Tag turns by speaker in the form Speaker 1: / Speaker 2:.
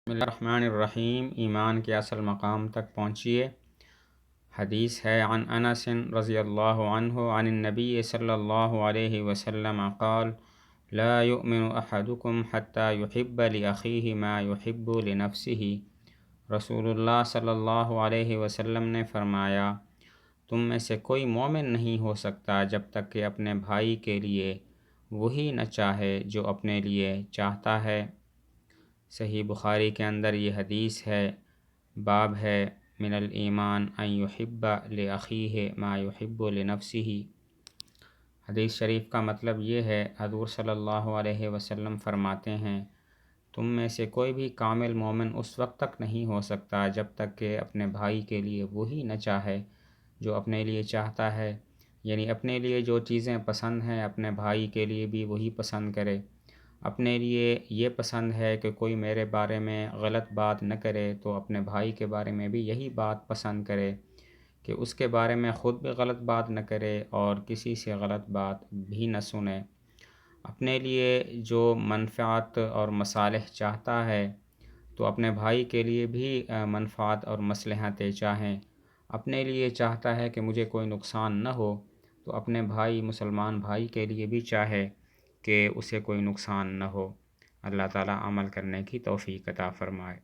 Speaker 1: بسم اللہ الرحمن الرحیم، ایمان کے اصل مقام تک پہنچیے۔ حدیث ہے عن انس رضی اللہ عنہ عن النبی صلی اللہ علیہ وسلم قال لا يؤمن احدکم حتى يحب لأخیہ ما يحب لنفسہ۔ رسول اللہ صلی اللہ علیہ وسلم نے فرمایا، تم میں سے کوئی مومن نہیں ہو سکتا جب تک کہ اپنے بھائی کے لیے وہی نہ چاہے جو اپنے لیے چاہتا ہے۔ صحیح بخاری کے اندر یہ حدیث ہے، باب ہے من الایمان ان یحب لاخیہ ما یحب لنفسہ۔ حدیث شریف کا مطلب یہ ہے، حضور صلی اللہ علیہ وسلم فرماتے ہیں، تم میں سے کوئی بھی کامل مومن اس وقت تک نہیں ہو سکتا جب تک کہ اپنے بھائی کے لیے وہی نہ چاہے جو اپنے لیے چاہتا ہے، یعنی اپنے لیے جو چیزیں پسند ہیں اپنے بھائی کے لیے بھی وہی پسند کرے۔ اپنے لیے یہ پسند ہے کہ کوئی میرے بارے میں غلط بات نہ کرے تو اپنے بھائی کے بارے میں بھی یہی بات پسند کرے کہ اس کے بارے میں خود بھی غلط بات نہ کرے اور کسی سے غلط بات بھی نہ سنے۔ اپنے لیے جو منفعت اور مصالح چاہتا ہے تو اپنے بھائی کے لیے بھی منفعت اور مصلحتیں چاہیں۔ اپنے لیے چاہتا ہے کہ مجھے کوئی نقصان نہ ہو تو اپنے بھائی مسلمان بھائی کے لیے بھی چاہے کہ اسے کوئی نقصان نہ ہو۔ اللہ تعالیٰ عمل کرنے کی توفیق عطا فرمائے۔